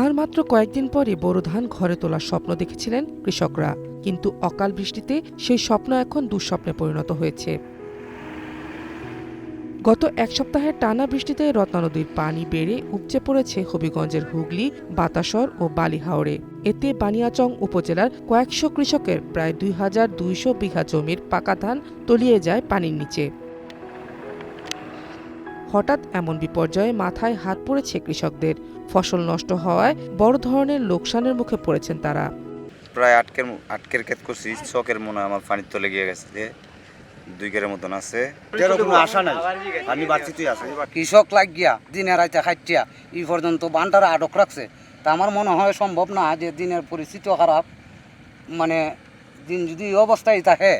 আর মাত্র কয়েকদিন পরে বোরো ধান ঘরে তোলার স্বপ্ন দেখেছিলেন কৃষকরা, কিন্তু অকাল বৃষ্টিতে সেই স্বপ্ন এখন দুঃস্বপ্নে পরিণত হয়েছে। গত এক সপ্তাহের টানা বৃষ্টিতে রত্না নদীর পানি বেড়ে উপচে পড়েছে হবিগঞ্জের হুগলি, বাতাসর ও বালিহাওরে। এতে বানিয়াচং উপজেলার কয়েকশো কৃষকের প্রায় ২,২০০ বিঘা জমির পাকা ধান তলিয়ে যায় পানির নিচে। হঠাৎ এমন বিপর্যয়ে মাথায় হাত পড়েছে কৃষকদের। ফসল নষ্ট হওয়ায় বড় ধরনের লোকসানের মুখে পড়েছেন তারা। প্রায় আটকের ক্ষেত করছি, চকের মনে আমার পানির তলে গিয়ে গেছে, 2 কেরের মতন আছে। কোনো আশা নাই, পানি বাড়ছিতেই আছে। কৃষক লাগিয়া দিনে রাইতে খাইটিয়া এই পর্যন্ত বানটারা আটক রাখছে। তা আমার মনে হয় সম্ভব না যে দিনের পরিস্থিতিও খারাপ, মানে দিন যদি এই অবস্থায় থাকে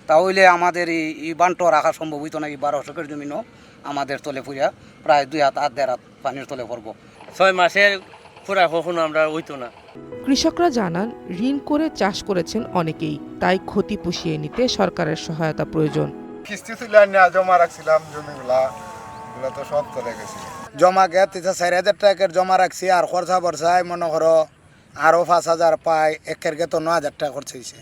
তাহলে আমাদের এই বানটা রাখা সম্ভব হইতো না। এই 12 শতকের জমিনও আমাদের তলে পুরা প্রায় 2 হাত 1.5 হাত পানির তলে পড়ব। 6 মাসের পুরা কখনো আমরা হইতো না। কৃষকরা জানান, ঋণ করে চাষ করেছেন অনেকেই, তাই ক্ষতি পুষিয়ে নিতে সরকারের সহায়তা প্রয়োজন। কিস্তি ছিল না, জমা রাখছিলাম জমিগুলা, এগুলো তো সব চলে গেছে। জমা গেত 4,000 টাকার জমা রাখছি, আর খরচা বর্ষায় মনে করো আরও 5,000 পায়। 1 কেরকে তো 9,000 টাকা খরচ হয়েছে।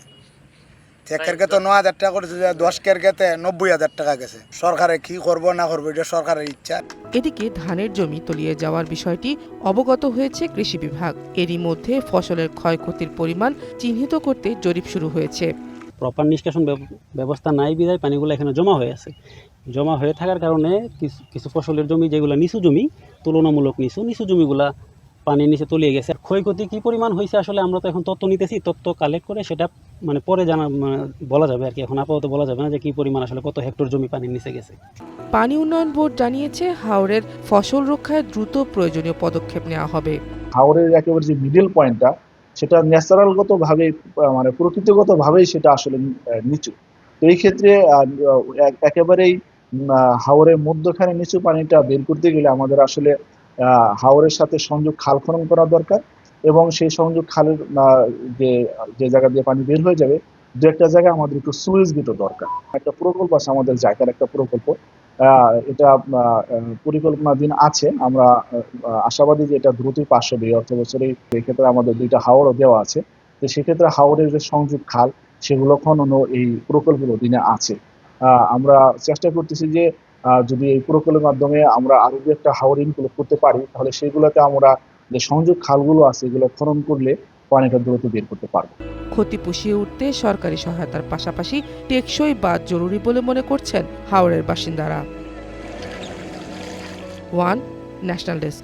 1 কেরকে তো 9,000 টাকা খরচ হয়েছে, 10 কেরকেতে 90,000 টাকা গেছে। সরকারে কি করবো না করবো এটা সরকারের ইচ্ছা। এদিকে ধানের জমি তলিয়ে যাওয়ার বিষয়টি অবগত হয়েছে কৃষি বিভাগ। এরই মধ্যে ফসলের ক্ষয়ক্ষতির পরিমাণ চিহ্নিত করতে জরিপ শুরু হয়েছে। প্রপার নিষ্কাশন ব্যবস্থা নাই বিধায় পানিগুলো এখানে জমা হয়ে আছে। জমা হয়ে থাকার কারণে কিছু ফসলের জমি যেগুলো নিচু জমি, তুলনামূলক নিচু জমিগুলা পানির নিচে তলিয়ে গেছে। ক্ষয়ক্ষতি কী পরিমাণ হয়েছে আসলে আমরা তো এখন তথ্য নিতেছি, তথ্য কালেক্ট করে সেটা পরে বলা যাবে আর কি। এখন আপাতত বলা যাবে না যে কী পরিমাণ আসলে কত হেক্টর জমি পানির নিচে গেছে। পানি উন্নয়ন বোর্ড জানিয়েছে, হাওরের ফসল রক্ষায় দ্রুত প্রয়োজনীয় পদক্ষেপ নেওয়া হবে। হাওরের একেবারে যে মিডল পয়েন্টটা, সেটা ন্যাচারালগতভাবে প্রকৃতিগতভাবেই সেটা আসলে নিচু। তো এই ক্ষেত্রে একেবারেই হাওরের মধ্যখানে নিচু পানিটা বের করতে গেলে আমাদের আসলে হাওরের সাথে সংযোগ খাল খনন করা দরকার, এবং সেই সংযোগ খালের যে জায়গা দিয়ে পানি বের হয়ে যাবে, 2-1টা জায়গায় আমাদের একটু সুইচ গেটও দরকার। একটা প্রকল্প আছে আমাদের জায়গার একটা প্রকল্প, এটা পরিকল্পনাধীন আছে। আমরা আশাবাদী যে এটা দ্রুতই পাস হবে এই অর্থ বছরে। এক্ষেত্রে আমাদের 2টা হাওরও দেওয়া আছে। তো সেক্ষেত্রে হাওরের যে সংযোগ খাল, সেগুলো খননও এই প্রকল্পের অধীনে আছে। আমরা চেষ্টা করতেছি যে যদি এই প্রকল্পের মাধ্যমে আমরা আরো 2-একটা হাওর ইনক্লুড করতে পারি, তাহলে সেগুলোতে আমরা যে সংযোগ খালগুলো আছে এগুলো খনন করলে পানিটা দ্রুত বের করতে পারবো। ক্ষতি পুষিয়ে উঠতে সরকারি সহায়তার পাশাপাশি টেকসই বাঁধ জরুরি বলে মনে করছেন হাওরের বাসিন্দারা। One national desk.